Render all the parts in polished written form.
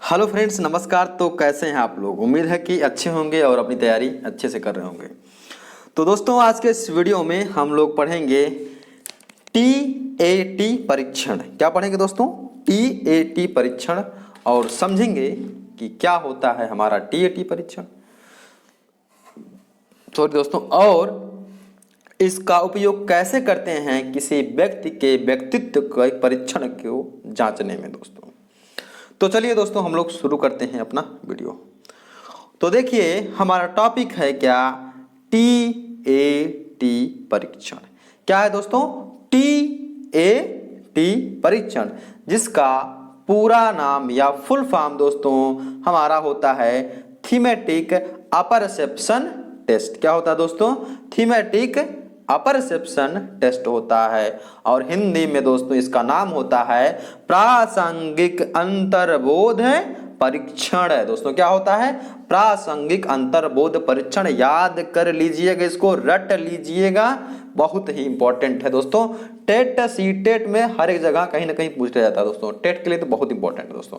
Hello friends, नमस्कार। तो कैसे हैं आप लोग? उम्मीद है कि अच्छे होंगे और अपनी तैयारी अच्छे से कर रहे होंगे। तो दोस्तों, आज के इस वीडियो में हम लोग पढ़ेंगे टीएटी परीक्षण। क्या पढ़ेंगे दोस्तों? टीएटी परीक्षण, और समझेंगे कि क्या होता है हमारा टीएटी परीक्षण। सॉरी दोस्तों, और इसका उपयोग कैसे करते हैं किसी व्यक्ति के व्यक्तित्व के परीक्षण को जांचने में दोस्तों। तो चलिए दोस्तों, हम लोग शुरू करते हैं अपना वीडियो। तो देखिए, हमारा टॉपिक है क्या? टीएटी परीक्षण। क्या है दोस्तों? टीएटी परीक्षण, जिसका पूरा नाम या फुल फॉर्म दोस्तों हमारा होता है थीमेटिक अपरसेप्शन टेस्ट। क्या होता है दोस्तों? थीमेटिक अपरसेप्शन टेस्ट होता है, और हिंदी में दोस्तों इसका नाम होता है प्रासंगिक अंतर्बोध परीक्षण है दोस्तों। क्या होता है? प्रासंगिक अंतर्बोध परीक्षण। याद कर लीजिएगा, इसको रट लीजिएगा, बहुत ही इंपॉर्टेंट है दोस्तों। टेट सीटेट में हर एक जगह कहीं ना कहीं पूछा जाता है दोस्तों। टेट के लिए तो बहुत इंपॉर्टेंट है दोस्तों।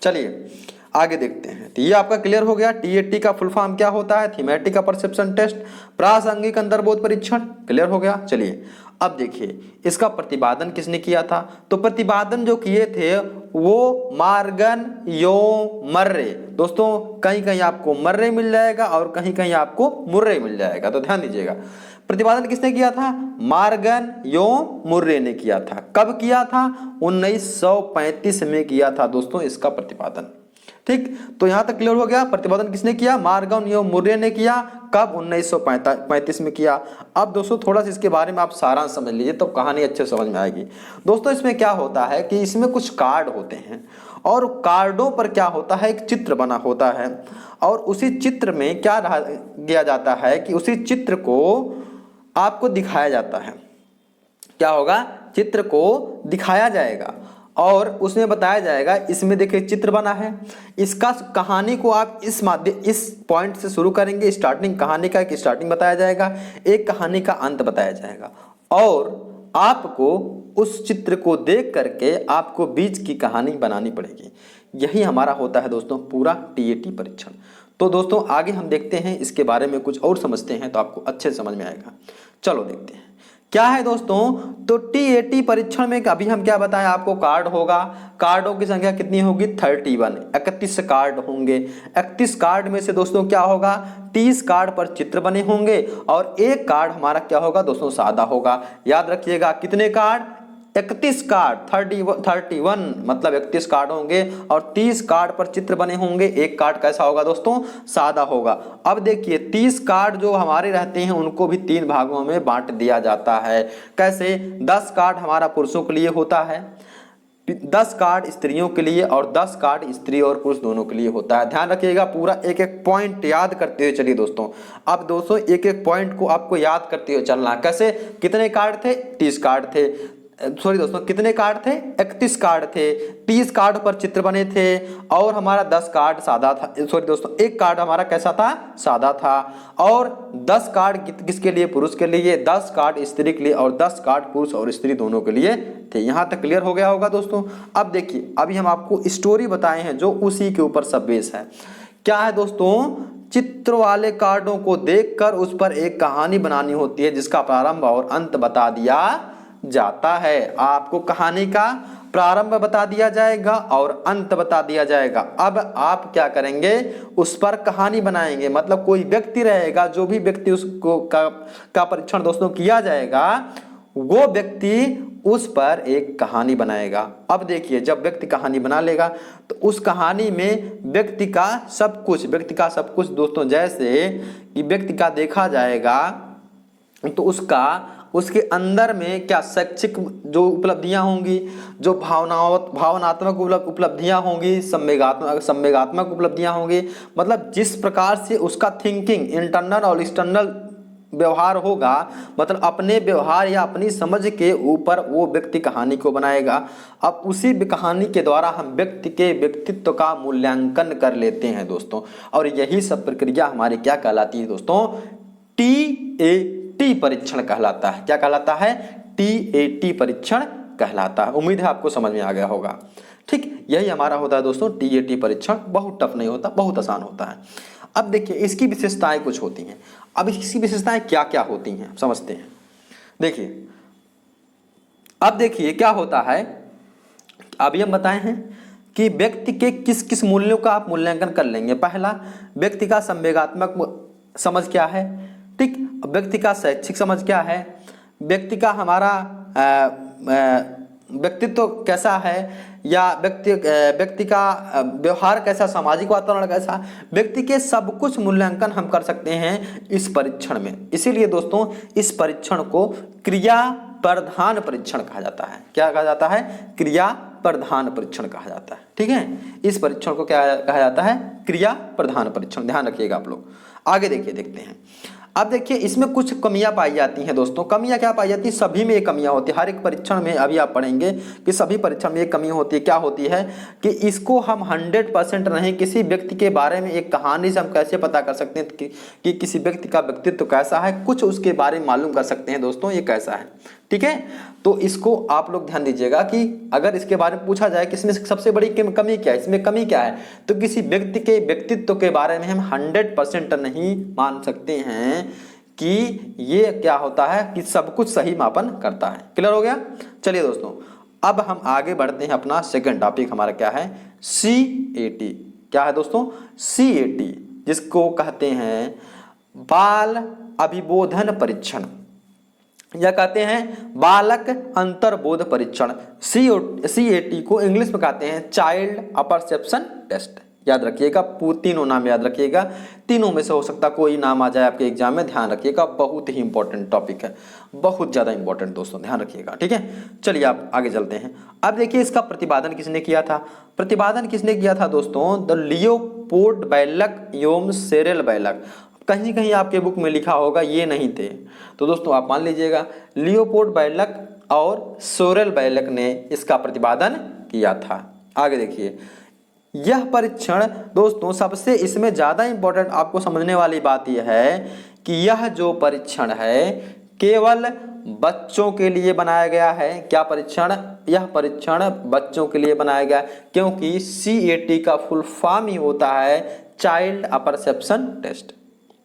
चलिए आगे देखते हैं। तो ये आपका क्लियर हो गया। टीएटी का फुल फॉर्म क्या होता है? थीमेटिक परसेप्शन टेस्ट, प्रासंगिक अंतर्बोध परीक्षण। क्लियर हो गया। चलिए अब देखिए, इसका प्रतिपादन किसने किया था? तो प्रतिपादन जो किए थे वो मार्गन यो मर्रे दोस्तों। कहीं कहीं आपको मर्रे मिल जाएगा और कहीं कहीं आपको मुर्रे मिल जाएगा, तो ध्यान दीजिएगा। प्रतिपादन किसने किया था? मार्गन यो मुर्रे ने किया था। कब किया था? 1935 में किया था दोस्तों इसका प्रतिपादन। ठीक, तो यहां तक क्लियर हो गया। प्रतिपादन किसने किया? मार्गन यो मुर्रे ने किया। कब? 1935 में किया। अब दोस्तों थोड़ा सा इसके बारे में आप सारांश समझ लीजिए, तो कहानी अच्छे समझ में आएगी। दोस्तों इसमें क्या होता है कि इसमें कुछ कार्ड होते हैं, और कार्डों पर क्या होता है, एक चित्र बना होता है, और उसी चित्र में क्या किया जाता है कि उसी चित्र को आपको दिखाया जाता है। क्या होगा? चित्र को दिखाया जाएगा और उसमें बताया जाएगा, इसमें देखिए चित्र बना है, इसका कहानी को आप इस पॉइंट से शुरू करेंगे। स्टार्टिंग, कहानी का एक स्टार्टिंग बताया जाएगा, एक कहानी का अंत बताया जाएगा, और आपको उस चित्र को देख करके आपको बीच की कहानी बनानी पड़ेगी। यही हमारा होता है दोस्तों पूरा टीएटी परीक्षण। तो दोस्तों आगे हम देखते हैं, इसके बारे में कुछ और समझते हैं, तो आपको अच्छे से समझ में आएगा। चलो देखते हैं क्या है दोस्तों। तो टीएटी परीक्षण में अभी हम क्या बताएं आपको? कार्ड होगा। कार्डों की संख्या कितनी होगी? 31, 31 कार्ड होंगे। 31 कार्ड में से दोस्तों क्या होगा? 30 कार्ड पर चित्र बने होंगे, और एक कार्ड हमारा क्या होगा दोस्तों? सादा होगा। याद रखिएगा, कितने कार्ड? 31 कार्ड, 31 मतलब 31 कार्ड होंगे, और 30 कार्ड पर चित्र बने होंगे। एक कार्ड कैसा होगा दोस्तों? सादा होगा। अब देखिए 30 कार्ड जो हमारे रहते हैं उनको भी 3 भागों में बांट दिया जाता है। कैसे? 10 कार्ड हमारा पुरुषों के लिए होता है, 10 कार्ड स्त्रियों के लिए, और 10 कार्ड स्त्री और पुरुष दोनों के लिए होता है। ध्यान रखिएगा, पूरा एक एक पॉइंट याद करते हुए चलिए दोस्तों। अब दोस्तों एक एक पॉइंट को आपको याद करते हुए चलना। कैसे? कितने कार्ड थे? 30 कार्ड थे। सॉरी दोस्तों, कितने कार्ड थे? 31 कार्ड थे। 30 कार्ड पर चित्र बने थे, और हमारा 10 कार्ड सादा था। सॉरी दोस्तों, एक कार्ड हमारा कैसा था? सादा था। और 10 कार्ड किसके लिए? पुरुष के लिए। 10 कार्ड स्त्री के लिए, और 10 कार्ड पुरुष और स्त्री दोनों के लिए थे। यहां तक क्लियर हो गया होगा दोस्तों। अब देखिए, अभी हम आपको स्टोरी बताए हैं जो उसी के ऊपर सब बेस है। क्या है दोस्तों? चित्र वाले कार्डों को देखकर उस पर एक कहानी बनानी होती है, जिसका प्रारंभ और अंत बता दिया जाता है। आपको कहानी का प्रारंभ बता दिया जाएगा और अंत बता दिया जाएगा। अब आप क्या करेंगे? उस पर कहानी बनाएंगे। मतलब कोई व्यक्ति रहेगा, जो भी व्यक्ति उसको का परीक्षण दोस्तों किया जाएगा, वो व्यक्ति उस पर एक कहानी बनाएगा। अब देखिए, जब व्यक्ति कहानी बना लेगा तो उस कहानी में व्यक्ति का सब कुछ दोस्तों, जैसे कि व्यक्ति का देखा जाएगा तो उसके अंदर में क्या शैक्षिक जो उपलब्धियां होंगी, जो भावनात्मक उपलब्धियां होंगी, संवेगात्मक उपलब्धियां होंगी, मतलब जिस प्रकार से उसका थिंकिंग इंटरनल और एक्सटर्नल व्यवहार होगा, मतलब अपने व्यवहार या अपनी समझ के ऊपर वो व्यक्ति कहानी को बनाएगा। अब उसी कहानी के द्वारा हम व्यक्ति के व्यक्तित्व का मूल्यांकन कर लेते हैं दोस्तों, और यही सब प्रक्रिया हमारी क्या कहलाती है दोस्तों? टीएटी परीक्षण कहलाता है। क्या कहलाता है? टीएटी परीक्षण कहलाता है। उम्मीद है आपको समझ में आ गया होगा। ठीक, यही हमारा होता है दोस्तों टीएटी परीक्षण। बहुत टफ नहीं होता, बहुत आसान होता है। अब देखिए इसकी विशेषताएं कुछ होती हैं। अब इसकी विशेषताएं क्या क्या होती हैं समझते हैं। देखिए अब देखिए क्या होता है, अभी हम बताए हैं कि व्यक्ति के किस किस मूल्यों का आप मूल्यांकन कर लेंगे। पहला, व्यक्ति का संवेगात्मक समझ क्या है, ठीक, व्यक्ति का शैक्षिक समझ क्या है, व्यक्ति का हमारा व्यक्तित्व कैसा है, या व्यक्ति का व्यवहार कैसा, सामाजिक वातावरण कैसा, व्यक्ति के सब कुछ मूल्यांकन हम कर सकते हैं इस परीक्षण में। इसीलिए दोस्तों इस परीक्षण को क्रिया प्रधान परीक्षण कहा जाता है। क्या कहा जाता है? क्रिया प्रधान परीक्षण कहा जाता है। ठीक है, इस परीक्षण को क्या कहा जाता है? क्रिया प्रधान परीक्षण। ध्यान रखिएगा आप लोग। आगे देखिए, देखते हैं। अब देखिए इसमें कुछ कमियां पाई जाती हैं दोस्तों। कमियां क्या पाई जाती है? सभी में ये कमियां होती है। हर एक परीक्षण में अभी आप पढ़ेंगे कि सभी परीक्षण में ये कमी होती है। क्या होती है कि इसको हम 100% नहीं, किसी व्यक्ति के बारे में एक कहानी से हम कैसे पता कर सकते हैं कि किसी व्यक्ति का व्यक्तित्व कैसा है, कुछ उसके बारे में मालूम कर सकते हैं दोस्तों ये कैसा है। ठीक है, तो इसको आप लोग ध्यान दीजिएगा कि अगर इसके बारे में पूछा जाए कि इसमें सबसे बड़ी कमी क्या है, इसमें कमी क्या है, तो किसी व्यक्ति के व्यक्तित्व के बारे में हम 100% नहीं मान सकते हैं कि ये क्या होता है कि सब कुछ सही मापन करता है। क्लियर हो गया? चलिए दोस्तों अब हम आगे बढ़ते हैं। अपना सेकंड टॉपिक हमारा क्या है? CAT। क्या है दोस्तों? CAT, जिसको कहते हैं बाल अभिबोधन परीक्षण, या कहते हैं बालक अंतर्बोध परीक्षण। CAT को इंग्लिश में कहते हैं चाइल्ड अपरसेप्शन टेस्ट। याद रखिएगा, तीनों नाम याद रखिएगा, तीनों में से हो सकता कोई नाम आ जाए आपके एग्जाम में। ध्यान रखिएगा, बहुत ही इंपॉर्टेंट टॉपिक है, बहुत ज्यादा इंपॉर्टेंट दोस्तों, ध्यान रखिएगा। ठीक है, चलिए आप आगे चलते हैं। अब देखिए इसका प्रतिपादन किसने किया था? प्रतिपादन किसने किया था दोस्तों? द लियोपोल्ड बैलक एवं सेरेल बैलक। कहीं कहीं आपके बुक में लिखा होगा ये नहीं थे, तो दोस्तों आप मान लीजिएगा लियोपोल्ड बैलक और सोरेल बैलक ने इसका प्रतिपादन किया था। आगे देखिए, यह परीक्षण दोस्तों सबसे इसमें ज्यादा इंपॉर्टेंट आपको समझने वाली बात यह है कि यह जो परीक्षण है केवल बच्चों के लिए बनाया गया है। क्या परीक्षण? यह परीक्षण बच्चों के लिए बनाया गया, क्योंकि CAT का फुल फॉर्म ही होता है चाइल्ड अपरसेप्शन टेस्ट।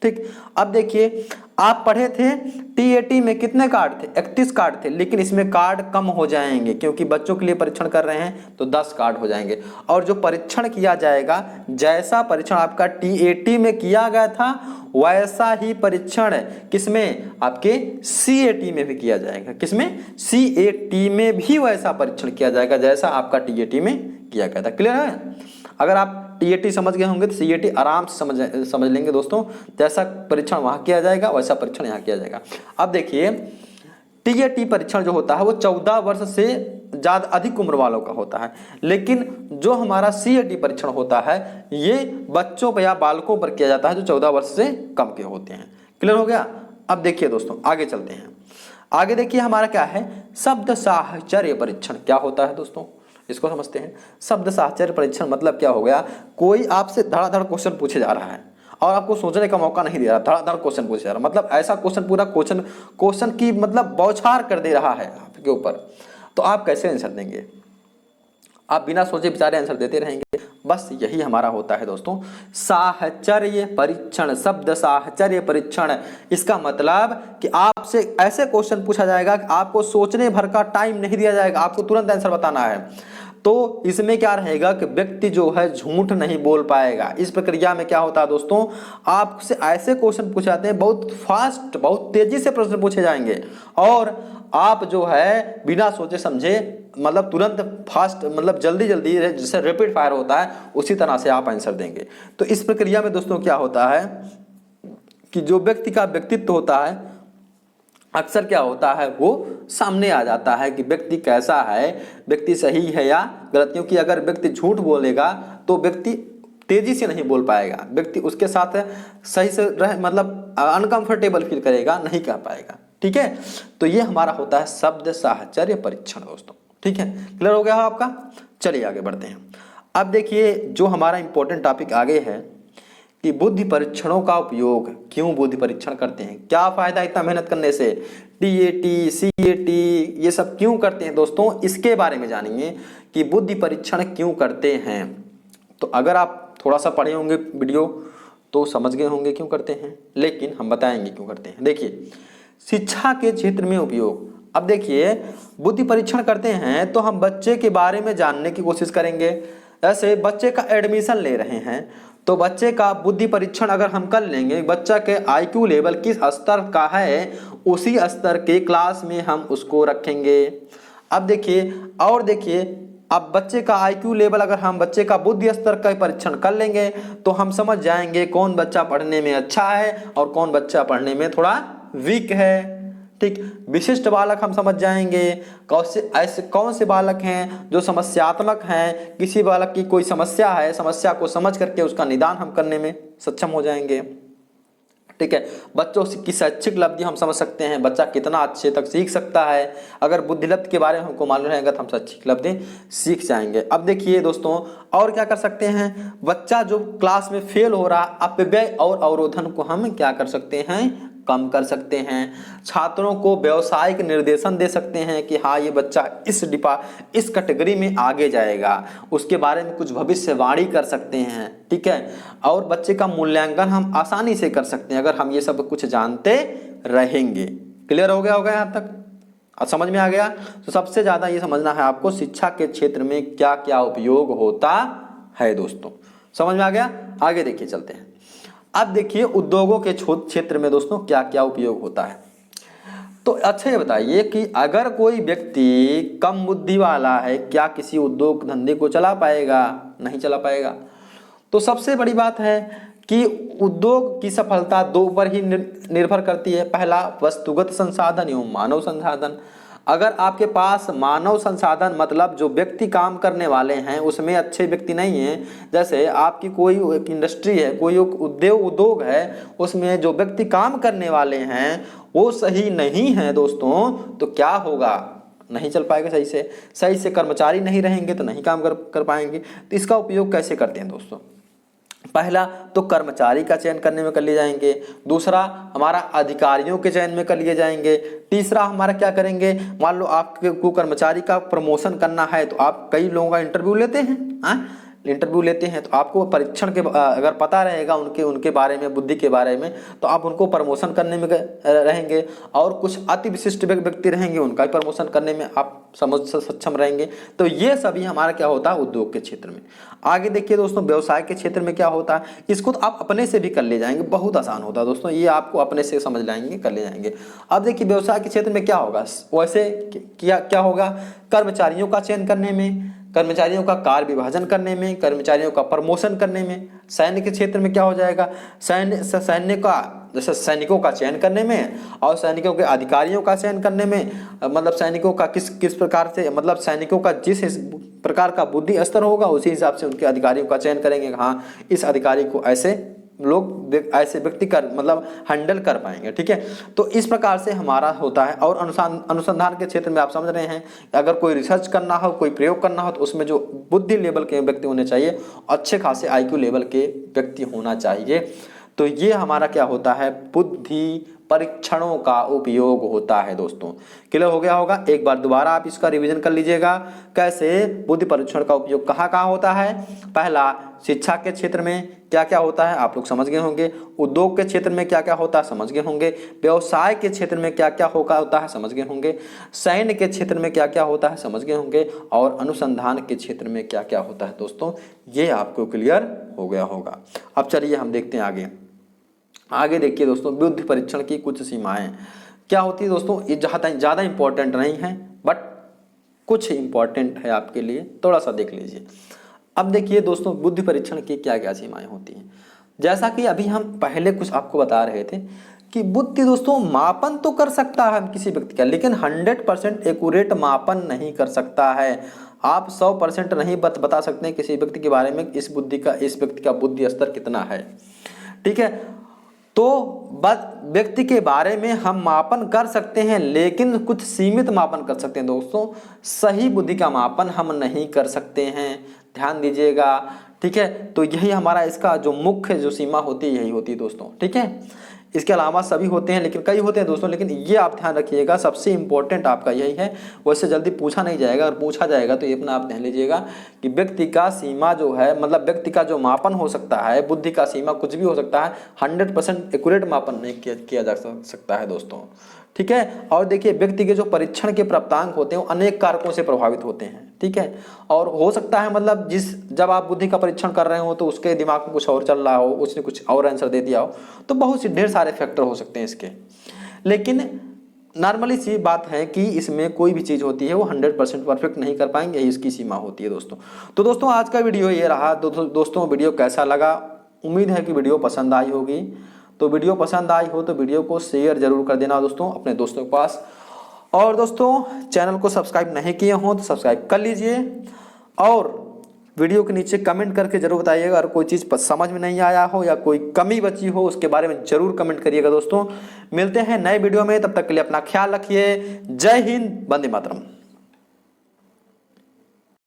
ठीक, अब देखिए आप पढ़े थे TAT में कितने कार्ड थे? 31 कार्ड थे, लेकिन इसमें कार्ड कम हो जाएंगे क्योंकि बच्चों के लिए परीक्षण कर रहे हैं तो 10 कार्ड हो जाएंगे। और जो परीक्षण किया जाएगा, जैसा परीक्षण आपका TAT में किया गया था वैसा ही परीक्षण किसमें? आपके CAT में भी किया जाएगा। किसमें? CAT में भी वैसा परीक्षण किया जाएगा जैसा आपका TAT में किया गया था। क्लियर है? अगर आप TAT समझ गए होंगे तो CAT आराम से समझ लेंगे दोस्तों। जैसा परीक्षण वहां किया जाएगा वैसा परीक्षण यहाँ किया जाएगा। अब देखिए TAT परीक्षण जो होता है वो 14 वर्ष से ज्यादा अधिक उम्र वालों का होता है, लेकिन जो हमारा CAT परीक्षण होता है ये बच्चों पर या बालकों पर किया जाता है जो 14 वर्ष से कम के होते हैं। क्लियर हो गया? अब देखिए दोस्तों आगे चलते हैं। आगे देखिए हमारा क्या है? शब्द साहचर्य परीक्षण। क्या होता है दोस्तों? इसको समझते हैं। शब्द साहचर्य परीक्षण मतलब क्या हो गया? कोई आपसे धड़ाधड़ क्वेश्चन पूछे जा रहा है और आपको सोचने का मौका नहीं दे रहा, धड़ाधड़ क्वेश्चन पूछे जा रहा, मतलब ऐसा क्वेश्चन, पूरा क्वेश्चन की मतलब बौछार कर दे रहा है आपके ऊपर, तो आप कैसे आंसर देंगे? आप बिना सोचे विचारे आंसर देते रहेंगे। बस यही हमारा होता है दोस्तों साहचर्य परीक्षण। शब्द साहचर्य परीक्षण, इसका मतलब कि आपसे ऐसे क्वेश्चन पूछा जाएगा कि आपको सोचने भर का टाइम नहीं दिया जाएगा, आपको तुरंत आंसर बताना है। तो इसमें क्या रहेगा कि व्यक्ति जो है झूठ नहीं बोल पाएगा। इस प्रक्रिया में क्या होता है दोस्तों, आपसे ऐसे क्वेश्चन पूछे जाते हैं, बहुत फास्ट, बहुत तेजी से प्रश्न पूछे जाएंगे और आप जो है बिना सोचे समझे, मतलब तुरंत फास्ट, मतलब जल्दी जल्दी, जैसे रैपिड फायर होता है उसी तरह से आप आंसर देंगे। तो इस प्रक्रिया में दोस्तों क्या होता है कि जो व्यक्ति का व्यक्तित्व होता है अक्सर क्या होता है वो सामने आ जाता है कि व्यक्ति कैसा है, व्यक्ति सही है या गलत। क्योंकि अगर व्यक्ति झूठ बोलेगा तो व्यक्ति तेजी से नहीं बोल पाएगा, व्यक्ति उसके साथ सही से रह, मतलब अनकंफर्टेबल फील करेगा, नहीं कह पाएगा। ठीक है, तो ये हमारा होता है शब्द साहचर्य परीक्षण दोस्तों। ठीक है, क्लियर हो गया आपका? चलिए आगे बढ़ते हैं। अब देखिए जो हमारा इंपॉर्टेंट टॉपिक आगे है कि बुद्धि परीक्षणों का उपयोग क्यों बुद्धि परीक्षण करते हैं, क्या फायदा इतना मेहनत करने से, टीएटी सीएटी ये सब क्यों करते हैं दोस्तों, इसके बारे में जानेंगे कि बुद्धि परीक्षण क्यों करते हैं। तो अगर आप थोड़ा सा पढ़े होंगे वीडियो तो समझ गए होंगे क्यों करते हैं, लेकिन हम बताएंगे क्यों करते हैं। देखिए शिक्षा के क्षेत्र में उपयोग। अब देखिए बुद्धि परीक्षण करते हैं तो हम बच्चे के बारे में जानने की कोशिश करेंगे। जैसे बच्चे का एडमिशन ले रहे हैं तो बच्चे का बुद्धि परीक्षण अगर हम कर लेंगे, बच्चा के आईक्यू लेवल किस स्तर का है उसी स्तर के क्लास में हम उसको रखेंगे। अब देखिए और देखिए, अब बच्चे का आईक्यू लेवल अगर हम बच्चे का बुद्धि स्तर का परीक्षण कर लेंगे तो हम समझ जाएंगे कौन बच्चा पढ़ने में अच्छा है और कौन बच्चा पढ़ने में थोड़ा वीक है। ठीक, विशिष्ट बालक हम समझ जाएंगे कौन से बालक हैं जो समस्यात्मक हैं, किसी बालक की कोई समस्या है, समस्या को समझ करके उसका निदान हम करने में सक्षम हो जाएंगे। ठीक है, बच्चों की शैक्षिक उपलब्धि हम समझ सकते हैं, बच्चा कितना अच्छे तक सीख सकता है। अगर बुद्धिलब्धि के बारे में हमको मालूम रहेगा तो हम शैक्षिक उपलब्धि सीख जाएंगे। अब देखिए दोस्तों और क्या कर सकते हैं, बच्चा जो क्लास में फेल हो रहा अपव्यय और अवरोधन को हम क्या कर सकते हैं, कम कर सकते हैं। छात्रों को व्यावसायिक निर्देशन दे सकते हैं कि हाँ ये बच्चा इस कैटेगरी में आगे जाएगा, उसके बारे में कुछ भविष्यवाणी कर सकते हैं। ठीक है, और बच्चे का मूल्यांकन हम आसानी से कर सकते हैं अगर हम ये सब कुछ जानते रहेंगे। क्लियर हो गया होगा यहाँ तक, और समझ में आ गया। तो सबसे ज्यादा ये समझना है आपको शिक्षा के क्षेत्र में क्या क्या उपयोग होता है दोस्तों, समझ में आ गया। आगे देखिए चलते हैं। अब देखिए उद्योगों के क्षेत्र में दोस्तों क्या क्या उपयोग होता है। तो अच्छा ये बताइए कि अगर कोई व्यक्ति कम बुद्धि वाला है क्या किसी उद्योग धंधे को चला पाएगा, नहीं चला पाएगा। तो सबसे बड़ी बात है कि उद्योग की सफलता दो पर ही निर्भर करती है। पहला वस्तुगत संसाधन एवं मानव संसाधन। अगर आपके पास मानव संसाधन मतलब जो व्यक्ति काम करने वाले हैं उसमें अच्छे व्यक्ति नहीं है, जैसे आपकी कोई एक इंडस्ट्री है, कोई उद्योग है, उसमें जो व्यक्ति काम करने वाले हैं वो सही नहीं है दोस्तों, तो क्या होगा, नहीं चल पाएगा सही से कर्मचारी नहीं रहेंगे तो नहीं काम कर पाएंगे। तो इसका उपयोग कैसे करते हैं दोस्तों, पहला तो कर्मचारी का चयन करने में कर लिए जाएंगे, दूसरा हमारा अधिकारियों के चयन में कर लिए जाएंगे, तीसरा हमारा क्या करेंगे, मान लो आपको कर्मचारी का प्रमोशन करना है तो आप कई लोगों का इंटरव्यू लेते हैं, इंटरव्यू लेते हैं तो आपको परीक्षण के अगर पता रहेगा उनके बारे में, बुद्धि के बारे में, तो आप उनको प्रमोशन करने में रहेंगे। और कुछ अति विशिष्ट व्यक्ति रहेंगे उनका प्रमोशन करने में आप समझ सक्षम रहेंगे। तो ये सभी हमारा क्या होता है उद्योग के क्षेत्र में। आगे देखिए दोस्तों व्यवसाय के क्षेत्र में क्या होता है, इसको तो आप अपने से भी कर ले जाएंगे, बहुत आसान होता है दोस्तों, ये आपको अपने से समझ लाएंगे, कर ले जाएंगे। अब देखिए व्यवसाय के क्षेत्र में क्या होगा, वैसे क्या होगा, कर्मचारियों का चयन करने में, कर्मचारियों का कार्य विभाजन करने में, कर्मचारियों का प्रमोशन करने में। सैन्य के क्षेत्र में क्या हो जाएगा, सैन्य का जैसे सैनिकों का चयन करने में और सैनिकों के अधिकारियों का चयन करने में, मतलब सैनिकों का किस प्रकार से, मतलब सैनिकों का जिस प्रकार का बुद्धि स्तर होगा उसी हिसाब से उनके अधिकारियों का चयन करेंगे। हाँ इस अधिकारी को ऐसे लोग ऐसे व्यक्ति कर मतलब हैंडल कर पाएंगे। ठीक है, तो इस प्रकार से हमारा होता है। और अनुसंधान के क्षेत्र में आप समझ रहे हैं अगर कोई रिसर्च करना हो, कोई प्रयोग करना हो तो उसमें जो बुद्धि लेवल के व्यक्ति होने चाहिए, अच्छे खासे आईक्यू लेवल के व्यक्ति होना चाहिए। तो ये हमारा क्या होता है, बुद्धि परीक्षणों का उपयोग होता है दोस्तों। क्लियर हो गया होगा, एक बार दोबारा आप इसका रिवीजन कर लीजिएगा, कैसे बुद्धि परीक्षण का उपयोग कहाँ कहाँ होता है। पहला शिक्षा के क्षेत्र में क्या क्या होता है आप लोग समझ गए होंगे, उद्योग के क्षेत्र में क्या क्या होता है समझ गए होंगे, व्यवसाय के क्षेत्र में क्या क्या होता है समझ गए होंगे, सैन्य के क्षेत्र में क्या क्या होता है समझ गए होंगे, और अनुसंधान के क्षेत्र में क्या क्या होता है दोस्तों, ये आपको क्लियर हो गया होगा। अब चलिए हम देखते हैं आगे देखिए दोस्तों बुद्धि परीक्षण की कुछ सीमाएं क्या होती है दोस्तों। ये ज़्यादा इंपॉर्टेंट नहीं है बट कुछ इंपॉर्टेंट है आपके लिए, थोड़ा सा देख लीजिए। अब देखिए दोस्तों बुद्धि परीक्षण की क्या क्या सीमाएं होती हैं। जैसा कि अभी हम पहले कुछ आपको बता रहे थे कि बुद्धि दोस्तों मापन तो कर सकता है हम किसी व्यक्ति का, लेकिन 100% एक्यूरेट मापन नहीं कर सकता है। आप 100% नहीं बता सकते हैं किसी व्यक्ति के बारे में इस व्यक्ति का बुद्धि स्तर कितना है। ठीक है, तो व्यक्ति के बारे में हम मापन कर सकते हैं लेकिन कुछ सीमित मापन कर सकते हैं दोस्तों, सही बुद्धि का मापन हम नहीं कर सकते हैं, ध्यान दीजिएगा। ठीक है। तो यही हमारा इसका जो मुख्य जो सीमा होती है यही होती है दोस्तों, ठीक है। इसके अलावा सभी होते हैं, लेकिन कई होते हैं दोस्तों, लेकिन ये आप ध्यान रखिएगा सबसे इंपॉर्टेंट आपका यही है। वैसे जल्दी पूछा नहीं जाएगा, और पूछा जाएगा तो ये अपना आप ध्यान लीजिएगा कि व्यक्ति का सीमा जो है, मतलब व्यक्ति का जो मापन हो सकता है, बुद्धि का सीमा कुछ भी हो सकता है, 100% एक्यूरेट मापन नहीं किया जा सकता है दोस्तों, ठीक है। और देखिए व्यक्ति के जो परीक्षण के प्राप्तांक होते हैं वो अनेक कारकों से प्रभावित होते हैं, ठीक है। और हो सकता है मतलब जब आप बुद्धि का परीक्षण कर रहे हो तो उसके दिमाग में कुछ और चल रहा हो, उसने कुछ और आंसर दे दिया हो, तो बहुत सी ढेर सारे फैक्टर हो सकते हैं इसके। लेकिन नॉर्मली सी बात है कि इसमें कोई भी चीज़ होती है वो 100% परफेक्ट नहीं कर पाएंगे, यही इसकी सीमा होती है दोस्तों। तो दोस्तों आज का वीडियो ये रहा। दोस्तों वीडियो कैसा लगा, उम्मीद है कि वीडियो पसंद आई होगी। तो वीडियो पसंद आई हो तो वीडियो को शेयर जरूर कर देना दोस्तों अपने दोस्तों के पास। और दोस्तों चैनल को सब्सक्राइब नहीं किए हो तो सब्सक्राइब कर लीजिए, और वीडियो के नीचे कमेंट करके जरूर बताइएगा अगर कोई चीज़ समझ में नहीं आया हो या कोई कमी बची हो उसके बारे में जरूर कमेंट करिएगा दोस्तों। मिलते हैं नए वीडियो में, तब तक के लिए अपना ख्याल रखिए। जय हिंद, वंदे मातरम।